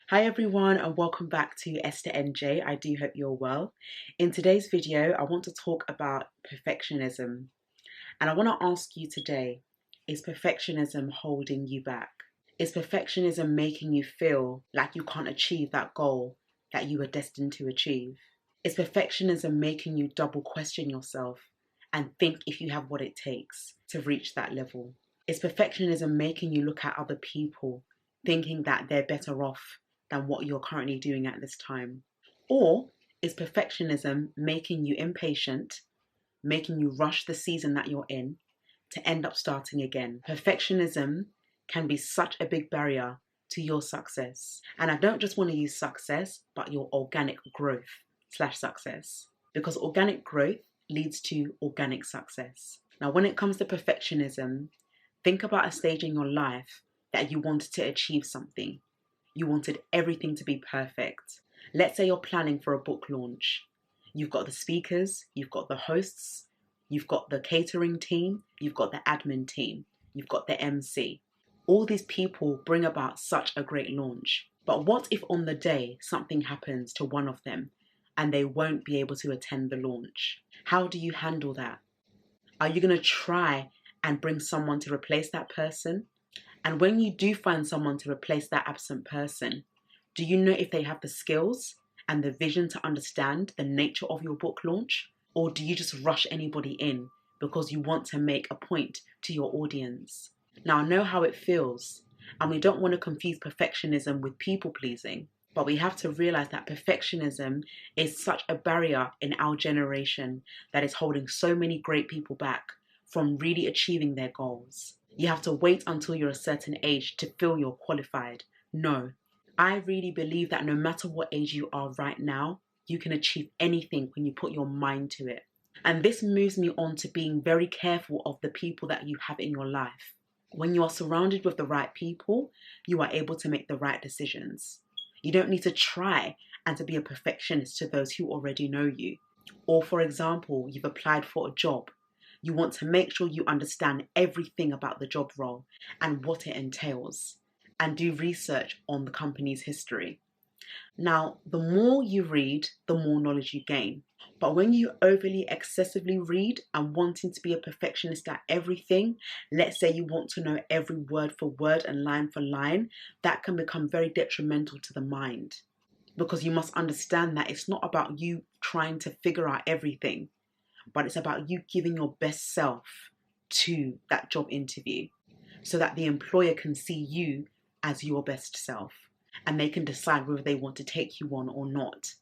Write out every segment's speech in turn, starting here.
Hi everyone and welcome back to Esther N J. I do hope you're well. In today's video, I want to talk about perfectionism. And I want to ask you today, is perfectionism holding you back? Is perfectionism making you feel like you can't achieve that goal that you were destined to achieve? Is perfectionism making you double question yourself and think if you have what it takes to reach that level? Is perfectionism making you look at other people thinking that they're better off than what you're currently doing at this time? Or is perfectionism making you impatient, making you rush the season that you're in to end up starting again? Perfectionism can be such a big barrier to your success. And I don't just want to use success, but your organic growth/success. Because organic growth leads to organic success. Now, when it comes to perfectionism, think about a stage in your life that you wanted to achieve something. You wanted everything to be perfect. Let's say you're planning for a book launch. You've got the speakers, you've got the hosts, you've got the catering team, you've got the admin team, you've got the MC. All these people bring about such a great launch. But what if on the day something happens to one of them and they won't be able to attend the launch? How do you handle that? Are you going to try and bring someone to replace that person? And when you do find someone to replace that absent person, do you know if they have the skills and the vision to understand the nature of your book launch? Or do you just rush anybody in because you want to make a point to your audience? Now, I know how it feels, and we don't want to confuse perfectionism with people pleasing, but we have to realize that perfectionism is such a barrier in our generation that is holding so many great people back from really achieving their goals. You have to wait until you're a certain age to feel you're qualified. No, I really believe that no matter what age you are right now, you can achieve anything when you put your mind to it. And this moves me on to being very careful of the people that you have in your life. When you are surrounded with the right people, you are able to make the right decisions. You don't need to try and to be a perfectionist to those who already know you. Or for example, you've applied for a job. You want to make sure you understand everything about the job role and what it entails, and do research on the company's history. Now, the more you read, the more knowledge you gain. But when you overly excessively read and wanting to be a perfectionist at everything, let's say you want to know every word for word and line for line, that can become very detrimental to the mind. Because you must understand that it's not about you trying to figure out everything, but it's about you giving your best self to that job interview so that the employer can see you as your best self and they can decide whether they want to take you on or not.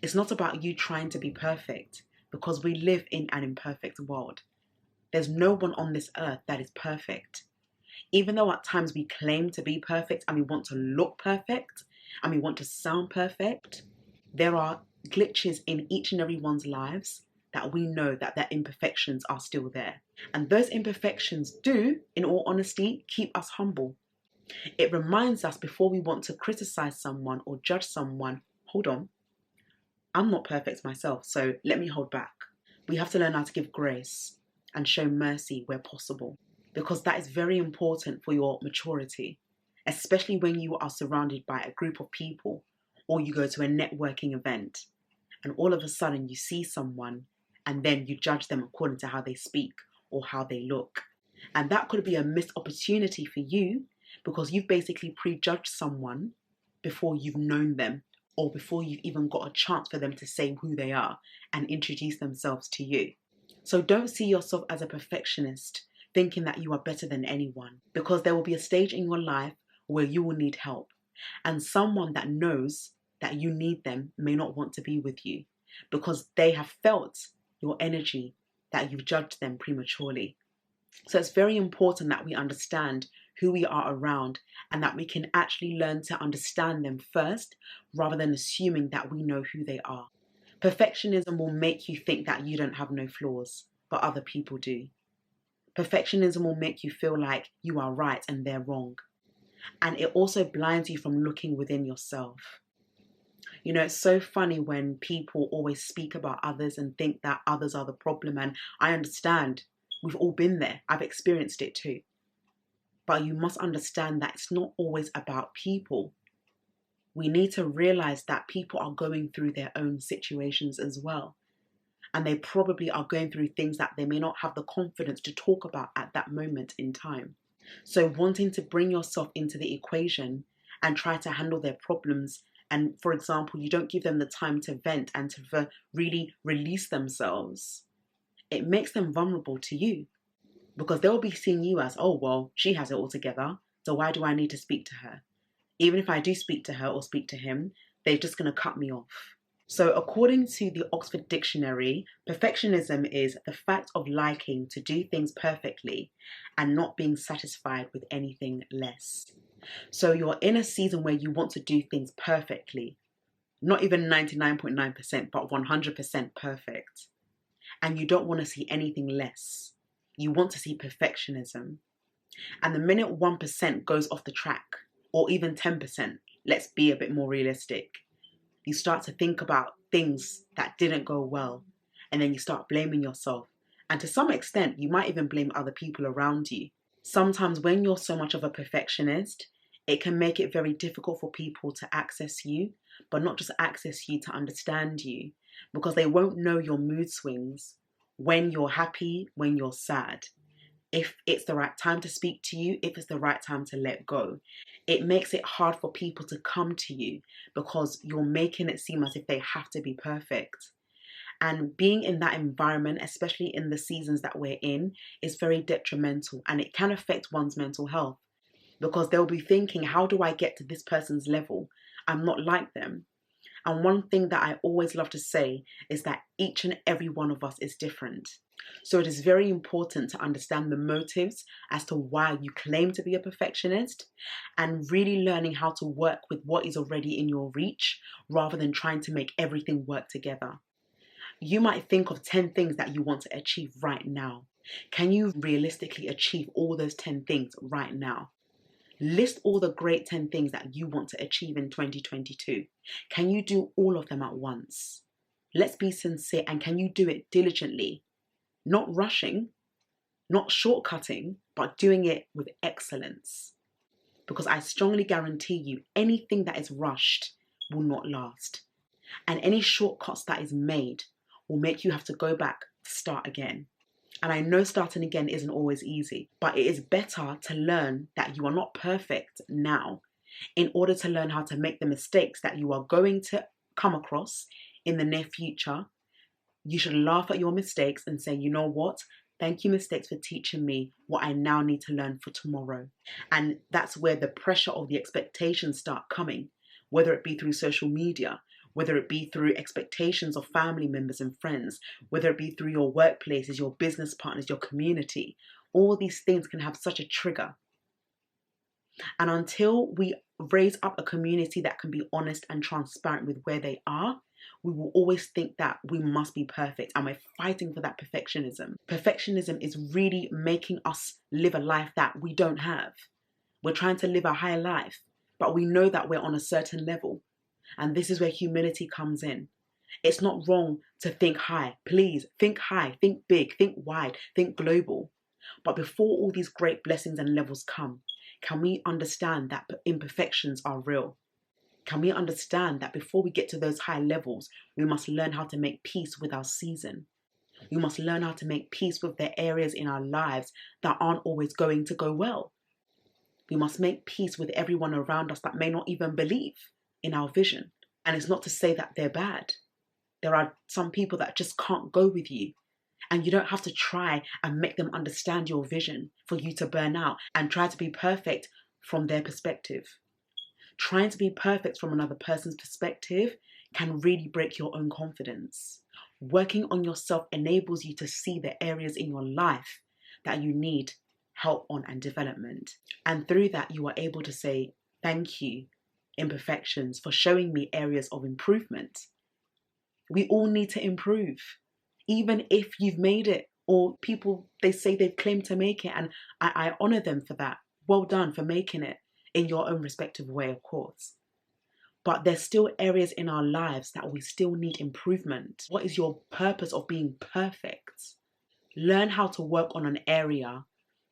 It's not about you trying to be perfect, because we live in an imperfect world. There's no one on this earth that is perfect. Even though at times we claim to be perfect and we want to look perfect and we want to sound perfect, there are glitches in each and every one's lives that we know that their imperfections are still there. And those imperfections do, in all honesty, keep us humble. It reminds us before we want to criticize someone or judge someone, hold on, I'm not perfect myself, so let me hold back. We have to learn how to give grace and show mercy where possible, because that is very important for your maturity, especially when you are surrounded by a group of people or you go to a networking event and all of a sudden you see someone and then you judge them according to how they speak or how they look. And that could be a missed opportunity for you because you've basically prejudged someone before you've known them or before you've even got a chance for them to say who they are and introduce themselves to you. So don't see yourself as a perfectionist thinking that you are better than anyone, because there will be a stage in your life where you will need help, and someone that knows that you need them may not want to be with you because they have felt your energy, that you've judged them prematurely. So it's very important that we understand who we are around and that we can actually learn to understand them first rather than assuming that we know who they are. Perfectionism will make you think that you don't have no flaws, but other people do. Perfectionism will make you feel like you are right and they're wrong. And it also blinds you from looking within yourself. You know, it's so funny when people always speak about others and think that others are the problem. And I understand, we've all been there. I've experienced it too. But you must understand that it's not always about people. We need to realize that people are going through their own situations as well. And they probably are going through things that they may not have the confidence to talk about at that moment in time. So wanting to bring yourself into the equation and try to handle their problems, and for example, you don't give them the time to vent and to really release themselves, it makes them vulnerable to you, because they'll be seeing you as, oh, well, she has it all together, so why do I need to speak to her? Even if I do speak to her or speak to him, they're just going to cut me off. So according to the Oxford Dictionary, perfectionism is the fact of liking to do things perfectly and not being satisfied with anything less. So you're in a season where you want to do things perfectly, not even 99.9%, but 100% perfect. And you don't want to see anything less. You want to see perfectionism. And the minute 1% goes off the track, or even 10%, let's be a bit more realistic, you start to think about things that didn't go well, and then you start blaming yourself. And to some extent, you might even blame other people around you. Sometimes when you're so much of a perfectionist, it can make it very difficult for people to access you, but not just access you, to understand you, because they won't know your mood swings, when you're happy, when you're sad, if it's the right time to speak to you, if it's the right time to let go. It makes it hard for people to come to you because you're making it seem as if they have to be perfect. And being in that environment, especially in the seasons that we're in, is very detrimental, and it can affect one's mental health, because they'll be thinking, how do I get to this person's level? I'm not like them. And one thing that I always love to say is that each and every one of us is different. So it is very important to understand the motives as to why you claim to be a perfectionist, and really learning how to work with what is already in your reach rather than trying to make everything work together. You might think of 10 things that you want to achieve right now. Can you realistically achieve all those 10 things right now? List all the great 10 things that you want to achieve in 2022. Can you do all of them at once? Let's be sincere, and can you do it diligently? Not rushing, not shortcutting, but doing it with excellence. Because I strongly guarantee you, anything that is rushed will not last. And any shortcuts that is made will make you have to go back to start again. And I know starting again isn't always easy, but it is better to learn that you are not perfect now, in order to learn how to make the mistakes that you are going to come across in the near future. You should laugh at your mistakes and say, you know what? Thank you, mistakes, for teaching me what I now need to learn for tomorrow. And that's where the pressure of the expectations start coming, whether it be through social media, whether it be through expectations of family members and friends, whether it be through your workplaces, your business partners, your community. All these things can have such a trigger. And until we raise up a community that can be honest and transparent with where they are, we will always think that we must be perfect, and we're fighting for that perfectionism. Perfectionism is really making us live a life that we don't have. We're trying to live a high life, but we know that we're on a certain level. And this is where humility comes in. It's not wrong to think high. Please think high, think big, think wide, think global. But before all these great blessings and levels come, can we understand that imperfections are real? Can we understand that before we get to those high levels, we must learn how to make peace with our season? We must learn how to make peace with the areas in our lives that aren't always going to go well. We must make peace with everyone around us that may not even believe in our vision. And it's not to say that they're bad. There are some people that just can't go with you. And you don't have to try and make them understand your vision for you to burn out and try to be perfect from their perspective. Trying to be perfect from another person's perspective can really break your own confidence. Working on yourself enables you to see the areas in your life that you need help on and development. And through that, you are able to say, thank you, imperfections, for showing me areas of improvement. We all need to improve, even if you've made it, or people, they say they've claimed to make it, and I honor them for that. Well done for making it in your own respective way, of course. But there's still areas in our lives that we still need improvement. What is your purpose of being perfect? Learn how to work on an area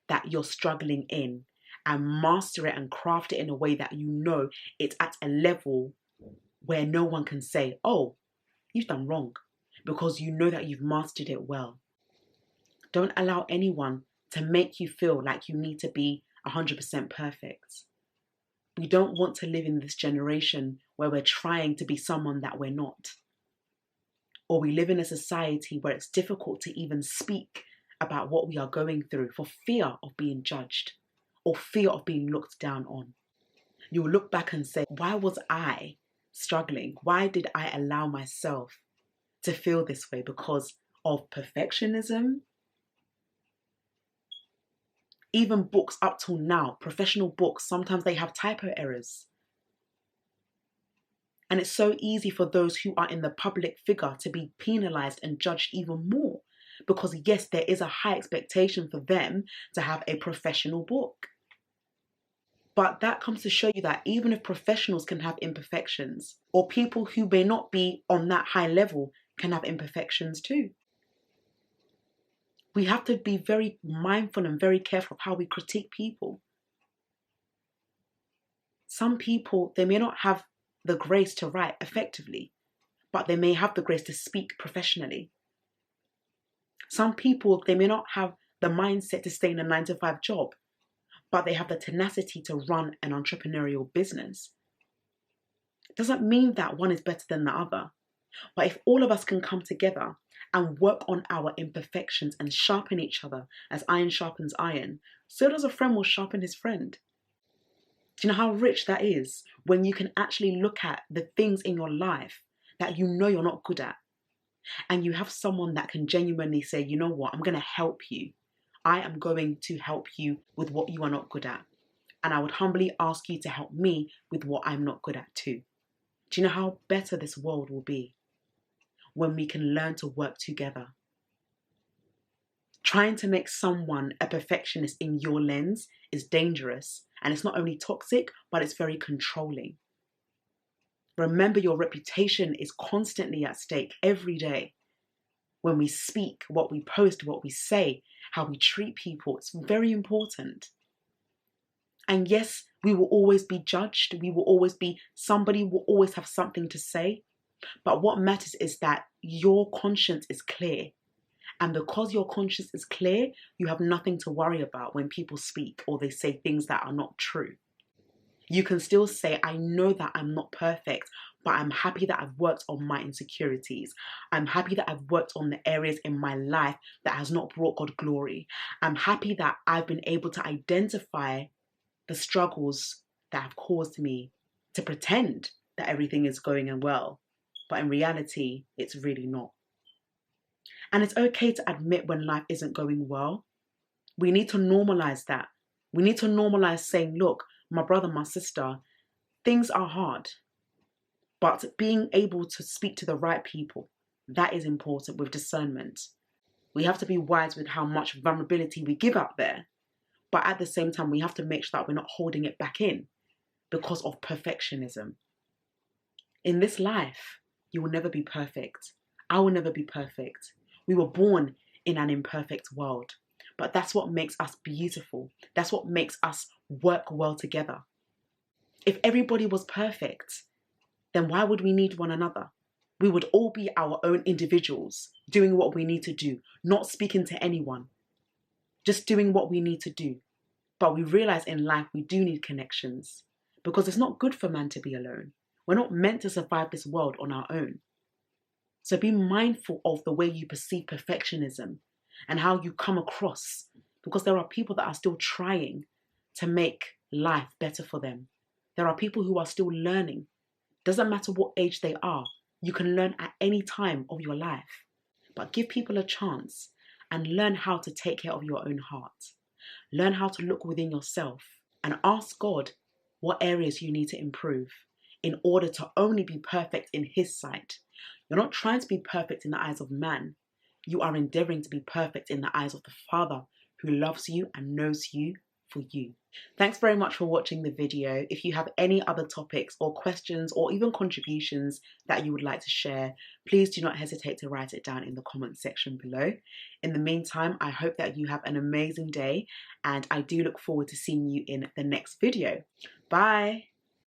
that you're struggling in and master it and craft it in a way that you know it's at a level where no one can say, oh, you've done wrong, because you know that you've mastered it well. Don't allow anyone to make you feel like you need to be 100% perfect. We don't want to live in this generation where we're trying to be someone that we're not. Or we live in a society where it's difficult to even speak about what we are going through for fear of being judged or fear of being looked down on. You'll look back and say, why was I struggling? Why did I allow myself to feel this way? Because of perfectionism? Even books up till now, professional books, sometimes they have typo errors. And it's so easy for those who are in the public figure to be penalized and judged even more. Because yes, there is a high expectation for them to have a professional book. But that comes to show you that even if professionals can have imperfections, or people who may not be on that high level can have imperfections too. We have to be very mindful and very careful of how we critique people. Some people, they may not have the grace to write effectively, but they may have the grace to speak professionally. Some people, they may not have the mindset to stay in a 9-to-5 job, but they have the tenacity to run an entrepreneurial business. It doesn't mean that one is better than the other. But if all of us can come together and work on our imperfections and sharpen each other as iron sharpens iron, so does a friend will sharpen his friend. Do you know how rich that is when you can actually look at the things in your life that you know you're not good at, and you have someone that can genuinely say, you know what, I'm going to help you. I am going to help you with what you are not good at. And I would humbly ask you to help me with what I'm not good at too. Do you know how better this world will be when we can learn to work together? Trying to make someone a perfectionist in your lens is dangerous, and it's not only toxic, but it's very controlling. Remember, your reputation is constantly at stake every day. When we speak, what we post, what we say, how we treat people, it's very important. And yes, we will always be judged. Somebody will always have something to say. But what matters is that your conscience is clear. And because your conscience is clear, you have nothing to worry about when people speak or they say things that are not true. You can still say, I know that I'm not perfect, but I'm happy that I've worked on my insecurities. I'm happy that I've worked on the areas in my life that has not brought God glory. I'm happy that I've been able to identify the struggles that have caused me to pretend that everything is going well. But in reality, it's really not. And it's okay to admit when life isn't going well. We need to normalize that. We need to normalize saying, look, my brother, my sister, things are hard. But being able to speak to the right people, that is important with discernment. We have to be wise with how much vulnerability we give out there. But at the same time, we have to make sure that we're not holding it back in because of perfectionism. In this life, you will never be perfect. I will never be perfect. We were born in an imperfect world, but that's what makes us beautiful. That's what makes us work well together. If everybody was perfect, then why would we need one another? We would all be our own individuals, doing what we need to do, not speaking to anyone, just doing what we need to do. But we realize in life we do need connections because it's not good for man to be alone. We're not meant to survive this world on our own. So be mindful of the way you perceive perfectionism and how you come across, because there are people that are still trying to make life better for them. There are people who are still learning. Doesn't matter what age they are, you can learn at any time of your life. But give people a chance and learn how to take care of your own heart. Learn how to look within yourself and ask God what areas you need to improve in order to only be perfect in His sight. You're not trying to be perfect in the eyes of man. You are endeavoring to be perfect in the eyes of the Father who loves you and knows you for you. Thanks very much for watching the video. If you have any other topics or questions or even contributions that you would like to share, please do not hesitate to write it down in the comment section below. In the meantime, I hope that you have an amazing day, and I do look forward to seeing you in the next video. Bye.